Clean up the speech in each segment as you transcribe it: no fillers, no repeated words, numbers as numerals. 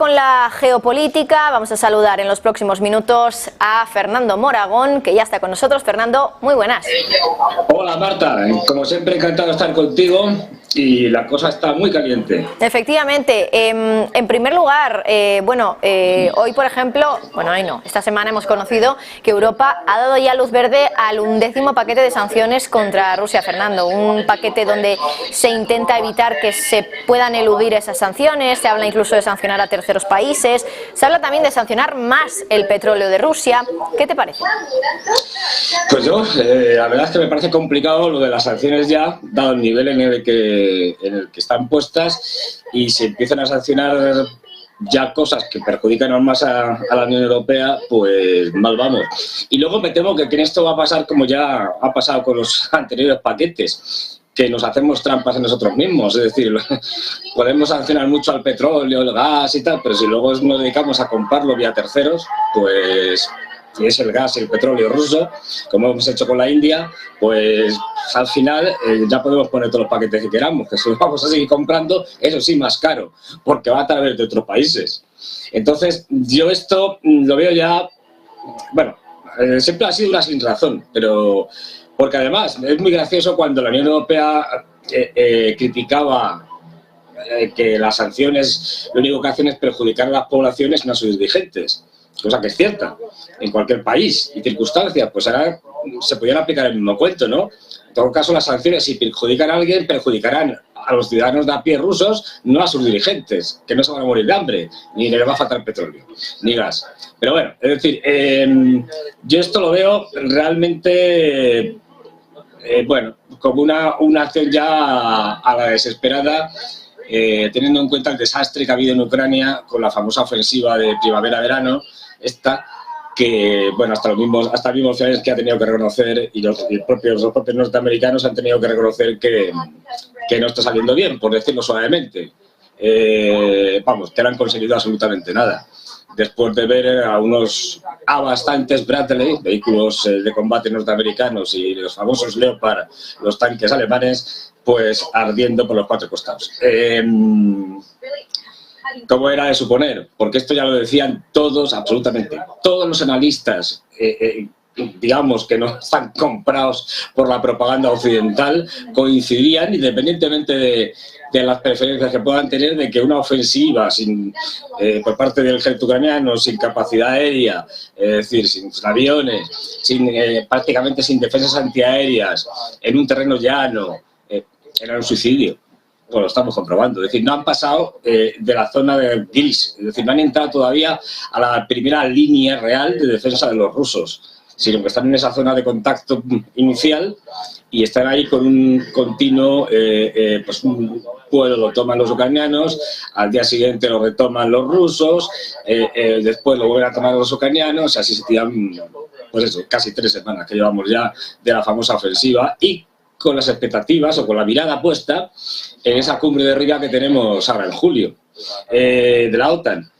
Con la geopolítica vamos a saludar en los próximos minutos a Fernando Moragón, que ya está con nosotros. Fernando, muy buenas. Hola Marta, como siempre encantado de estar contigo y la cosa está muy caliente. Efectivamente, en primer lugar, hoy por ejemplo, esta semana hemos conocido que Europa ha dado ya luz verde al 11º paquete de sanciones contra Rusia, Fernando. Un paquete donde se intenta evitar que se puedan eludir esas sanciones, se habla incluso de sancionar a terceros países, se habla también de sancionar más el petróleo de Rusia. ¿Qué te parece? Pues yo, la verdad es que me parece complicado lo de las sanciones ya, dado el nivel en el que están puestas, y se empiezan a sancionar ya cosas que perjudican aún más a la Unión Europea, pues mal vamos. Y luego me temo que en esto va a pasar como ya ha pasado con los anteriores paquetes, que nos hacemos trampas en nosotros mismos. Es decir, podemos sancionar mucho al petróleo, el gas y tal, pero si luego nos dedicamos a comprarlo vía terceros, pues y es el gas y el petróleo ruso, como hemos hecho con la India, pues al final ya podemos poner todos los paquetes que queramos, que se los vamos a seguir comprando, eso sí, más caro, porque va a través de otros países. Entonces, yo esto lo veo ya, bueno, siempre ha sido una sin razón, pero porque además es muy gracioso cuando la Unión Europea criticaba que las sanciones lo único que hacen es perjudicar a las poblaciones, no a sus dirigentes. Cosa que es cierta, en cualquier país y circunstancias, pues ahora se podrían aplicar el mismo cuento, ¿no? En todo caso, las sanciones, si perjudican a alguien, perjudicarán a los ciudadanos de a pie rusos, no a sus dirigentes, que no se van a morir de hambre, ni les va a faltar petróleo, ni gas. Pero bueno, es decir, yo esto lo veo realmente, como una acción ya a la desesperada, teniendo en cuenta el desastre que ha habido en Ucrania con la famosa ofensiva de primavera-verano, que, bueno, hasta el mismo Zelensky que ha tenido que reconocer, y los propios norteamericanos han tenido que reconocer que no está saliendo bien, por decirlo suavemente. Que no han conseguido absolutamente nada. Después de ver a bastantes Bradley, vehículos de combate norteamericanos, y los famosos Leopard, los tanques alemanes, pues ardiendo por los cuatro costados. ¿Cómo era de suponer? Porque esto ya lo decían todos, absolutamente todos los analistas, digamos que no están comprados por la propaganda occidental, coincidían, independientemente de las preferencias que puedan tener, de que una ofensiva por parte del ejército ucraniano, sin capacidad aérea, es decir, sin aviones, prácticamente sin defensas antiaéreas, en un terreno llano, era un suicidio. Pues lo estamos comprobando. Es decir, no han pasado de la zona de gris, es decir, no han entrado todavía a la primera línea real de defensa de los rusos, sino que están en esa zona de contacto inicial y están ahí con un continuo, pues un pueblo lo toman los ucranianos, al día siguiente lo retoman los rusos, después lo vuelven a tomar los ucranianos, así se tiran, pues eso, casi 3 semanas que llevamos ya de la famosa ofensiva, y con las expectativas o con la mirada puesta en esa cumbre de Riga que tenemos ahora en julio, de la OTAN.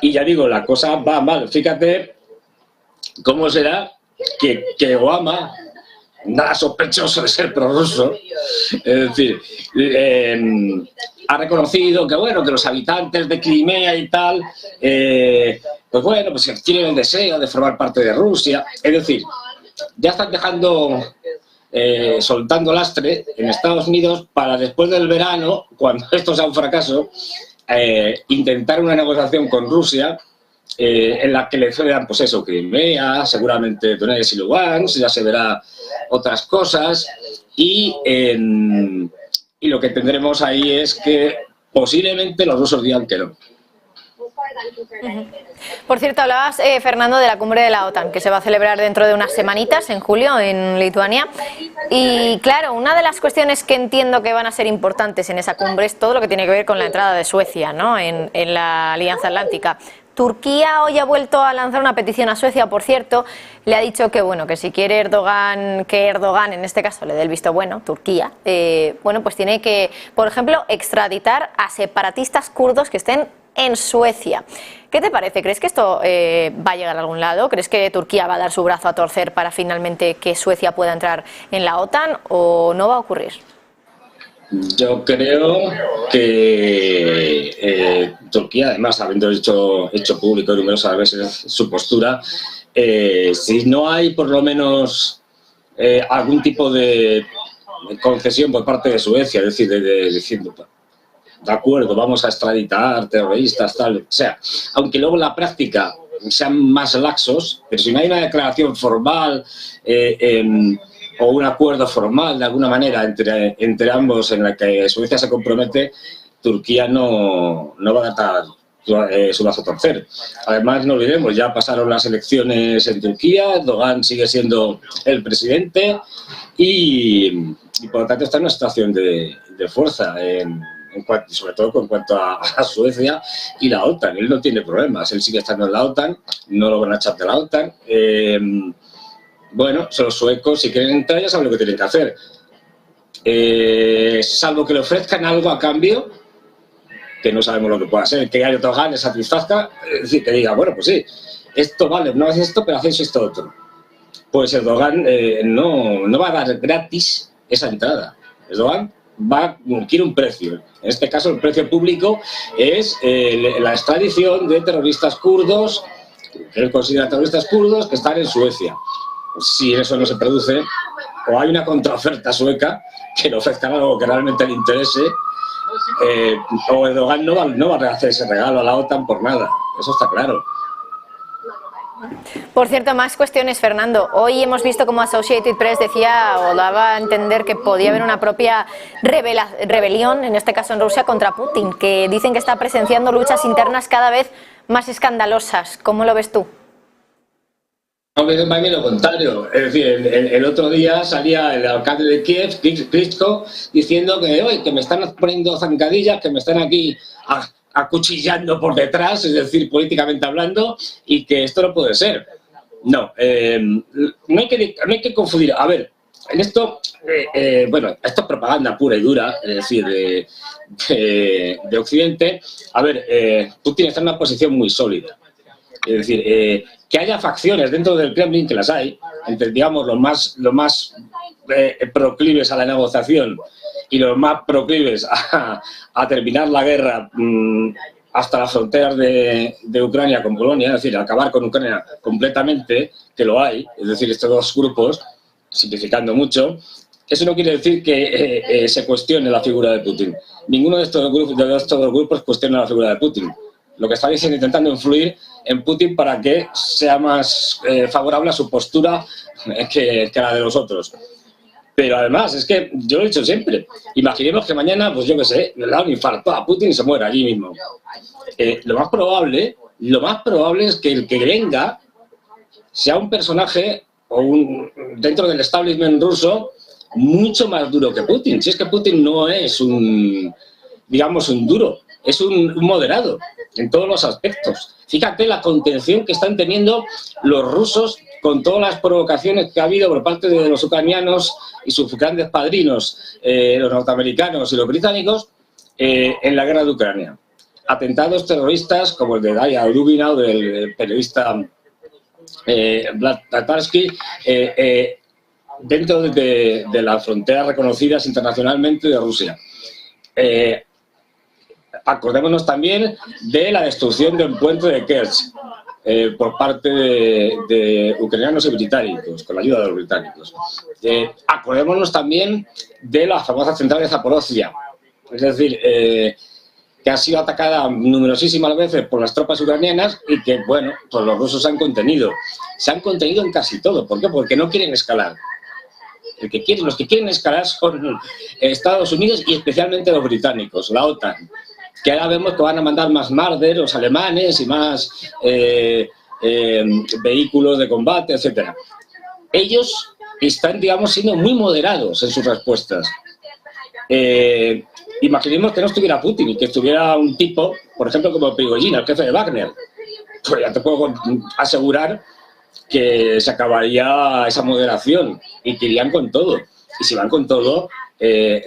Y ya digo, la cosa va mal. Fíjate cómo será que Obama, nada sospechoso de ser prorruso, es decir, ha reconocido que, bueno, que los habitantes de Crimea y tal, pues tienen el deseo de formar parte de Rusia. Es decir, ya están soltando lastre en Estados Unidos para después del verano, cuando esto sea un fracaso, intentar una negociación con Rusia en la que le cedan, pues eso, Crimea, seguramente Donetsk y Lugansk, ya se verá otras cosas, y lo que tendremos ahí es que posiblemente los rusos digan que no. Por cierto, hablabas, Fernando, de la cumbre de la OTAN, que se va a celebrar dentro de unas semanitas, en julio, en Lituania. Y claro, una de las cuestiones que entiendo que van a ser importantes en esa cumbre es todo lo que tiene que ver con la entrada de Suecia, ¿no?, en la Alianza Atlántica. Turquía hoy ha vuelto a lanzar una petición a Suecia, por cierto, le ha dicho que, bueno, que si quiere que Erdogan en este caso le dé el visto bueno, Turquía, pues tiene que, por ejemplo, extraditar a separatistas kurdos que estén en Suecia. ¿Qué te parece? ¿Crees que esto va a llegar a algún lado? ¿Crees que Turquía va a dar su brazo a torcer para finalmente que Suecia pueda entrar en la OTAN o no va a ocurrir? Yo creo que Turquía, además, habiendo hecho público numerosas veces su postura, si no hay por lo menos algún tipo de concesión por parte de Suecia, es decir, diciendo, de acuerdo, vamos a extraditar terroristas, tal, o sea, aunque luego en la práctica sean más laxos, pero si no hay una declaración formal o un acuerdo formal de alguna manera entre ambos en la que Suecia se compromete, Turquía no va a dar su brazo a torcer. Además, no olvidemos, ya pasaron las elecciones en Turquía, Erdogan sigue siendo el presidente y por lo tanto está en una situación de fuerza, sobre todo en cuanto a Suecia y la OTAN. Él no tiene problemas, él sigue estando en la OTAN, no lo van a echar de la OTAN. Bueno, son los suecos, si quieren entrar ya saben lo que tienen que hacer. Salvo que le ofrezcan algo a cambio, que no sabemos lo que pueda ser, que Erdogan le satisfazca, es decir, que diga, bueno, pues sí, esto vale, no haces esto, pero hacéis esto otro. Pues Erdogan no va a dar gratis esa entrada. Erdogan quiere un precio. En este caso, el precio público es la extradición de terroristas kurdos, que él considera terroristas kurdos, que están en Suecia. Si eso no se produce, o hay una contraoferta sueca que le ofrezca algo que realmente le interese, o Erdogan no va a hacer ese regalo a la OTAN por nada. Eso está claro. Por cierto, más cuestiones, Fernando. Hoy hemos visto como Associated Press decía o daba a entender que podía haber una propia rebelión, en este caso en Rusia, contra Putin, que dicen que está presenciando luchas internas cada vez más escandalosas. ¿Cómo lo ves tú? No, me va lo contrario. Es decir, el otro día salía el alcalde de Kiev, Klitschko, diciendo que me están poniendo zancadillas, que me están aquí acuchillando por detrás, es decir, políticamente hablando, y que esto no puede ser. No hay que confundir. A ver, en esto, bueno, esto es propaganda pura y dura, es decir, de Occidente. A ver, Putin está en una posición muy sólida. Es decir, que haya facciones dentro del Kremlin, que las hay, entre, digamos, los más proclives a la negociación y los más proclives a terminar la guerra hasta las fronteras de Ucrania con Polonia, es decir, acabar con Ucrania completamente, que lo hay, es decir, estos dos grupos, simplificando mucho. Eso no quiere decir que se cuestione la figura de Putin. Ninguno de estos dos grupos cuestiona la figura de Putin. Lo que están es intentando influir en Putin para que sea más favorable a su postura que la de los otros. Pero además, es que yo lo he dicho siempre, imaginemos que mañana, pues yo qué sé, le da un infarto a Putin y se muera allí mismo. Lo más probable es que el que venga sea un personaje dentro del establishment ruso mucho más duro que Putin. Si es que Putin no es un duro, es un moderado en todos los aspectos. Fíjate la contención que están teniendo los rusos con todas las provocaciones que ha habido por parte de los ucranianos y sus grandes padrinos, los norteamericanos y los británicos, en la guerra de Ucrania. Atentados terroristas como el de Daya Dugina, del periodista Vlad Tatarsky, dentro de las fronteras reconocidas internacionalmente de Rusia. Acordémonos también de la destrucción del puente de Kerch por parte de ucranianos y británicos, con la ayuda de los británicos. Acordémonos también de la famosa central de Zaporozhia, es decir, que ha sido atacada numerosísimas veces por las tropas ucranianas y que, bueno, pues los rusos se han contenido. Se han contenido en casi todo. ¿Por qué? Porque no quieren escalar. Los que quieren escalar son Estados Unidos y especialmente los británicos, la OTAN, que ahora vemos que van a mandar más Marder, los alemanes y más vehículos de combate, etcétera. Ellos están, digamos, siendo muy moderados en sus respuestas. Imaginemos que no estuviera Putin y que estuviera un tipo, por ejemplo, como Prigozhin, el jefe de Wagner. Pues ya te puedo asegurar que se acabaría esa moderación y que irían con todo. Y si van con todo,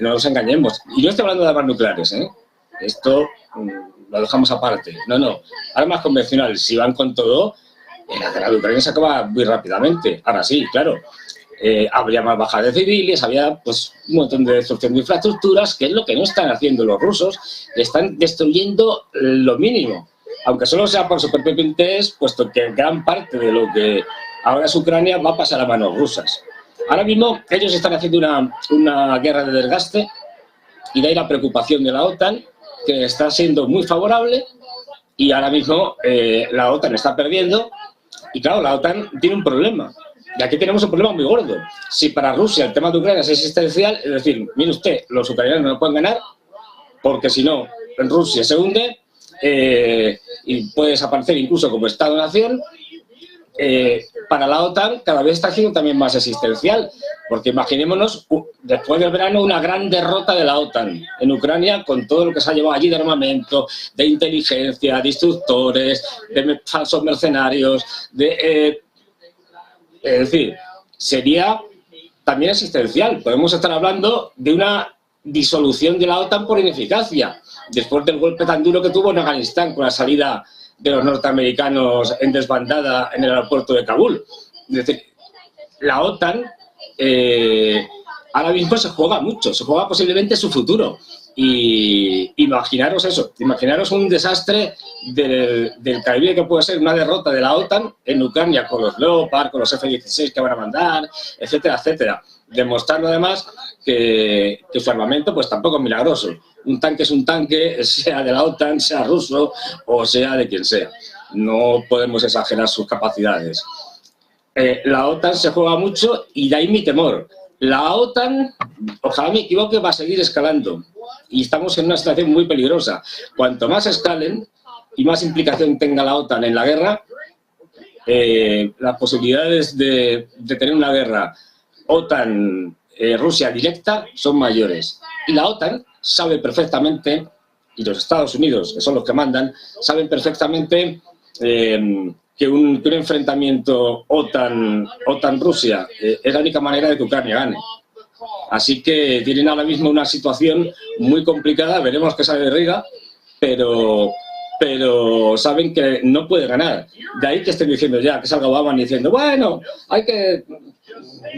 no nos engañemos. Y no estoy hablando de armas nucleares, ¿eh? Esto lo dejamos aparte. No. Armas convencionales, si van con todo, la guerra de Ucrania se acaba muy rápidamente. Ahora sí, claro. habría más bajas de civiles, había pues un montón de destrucción de infraestructuras, que es lo que no están haciendo los rusos, están destruyendo lo mínimo, aunque solo sea por su propio interés, puesto que gran parte de lo que ahora es Ucrania va a pasar a manos rusas. Ahora mismo ellos están haciendo una guerra de desgaste, y de ahí la preocupación de la OTAN, que está siendo muy favorable, y ahora mismo la OTAN está perdiendo, y claro, la OTAN tiene un problema. Y aquí tenemos un problema muy gordo. Si para Rusia el tema de Ucrania es existencial, es decir, mire usted, los ucranianos no pueden ganar, porque si no, Rusia se hunde y puede desaparecer incluso como Estado-nación. Para la OTAN cada vez está siendo también más existencial, porque imaginémonos, después del verano, una gran derrota de la OTAN en Ucrania, con todo lo que se ha llevado allí de armamento, de inteligencia, de instructores, de falsos mercenarios, es decir, sería también existencial. Podemos estar hablando de una disolución de la OTAN por ineficacia, después del golpe tan duro que tuvo en Afganistán con la salida de los norteamericanos en desbandada en el aeropuerto de Kabul. Es decir, la OTAN ahora mismo se juega mucho, se juega posiblemente su futuro. Y imaginaros eso, imaginaros un desastre del calibre que puede ser una derrota de la OTAN en Ucrania con los Leopard, con los F-16 que van a mandar, etcétera, etcétera. Demostrando además que su armamento pues tampoco es milagroso. Un tanque es un tanque, sea de la OTAN, sea ruso o sea de quien sea. No podemos exagerar sus capacidades. La OTAN se juega mucho y de ahí mi temor. La OTAN, ojalá me equivoque, va a seguir escalando. Y estamos en una situación muy peligrosa. Cuanto más escalen y más implicación tenga la OTAN en la guerra, las posibilidades de tener una guerra OTAN-Rusia directa son mayores. Y la OTAN sabe perfectamente, y los Estados Unidos, que son los que mandan, saben perfectamente que un enfrentamiento OTAN-Rusia es la única manera de que Ucrania gane. Así que tienen ahora mismo una situación muy complicada, veremos qué sale de Riga, pero saben que no puede ganar. De ahí que estén diciendo ya, que salga Obama diciendo, bueno, hay que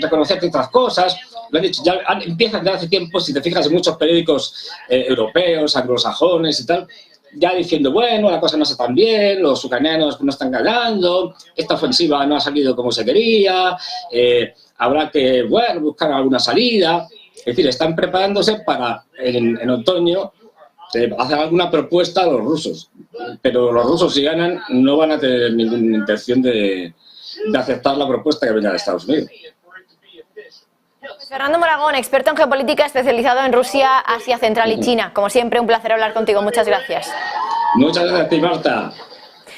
reconocer ciertas cosas. Lo he dicho, ya empiezan ya hace tiempo, si te fijas en muchos periódicos europeos, anglosajones y tal, ya diciendo, bueno, la cosa no está tan bien, los ucranianos no están ganando, esta ofensiva no ha salido como se quería, habrá que, bueno, buscar alguna salida. Es decir, están preparándose para, en otoño, hacer alguna propuesta a los rusos. Pero los rusos, si ganan, no van a tener ninguna intención de aceptar la propuesta que venga de Estados Unidos. Fernando Moragón, experto en geopolítica, especializado en Rusia, Asia Central y China. Como siempre, un placer hablar contigo. Muchas gracias. Muchas gracias a ti, Marta.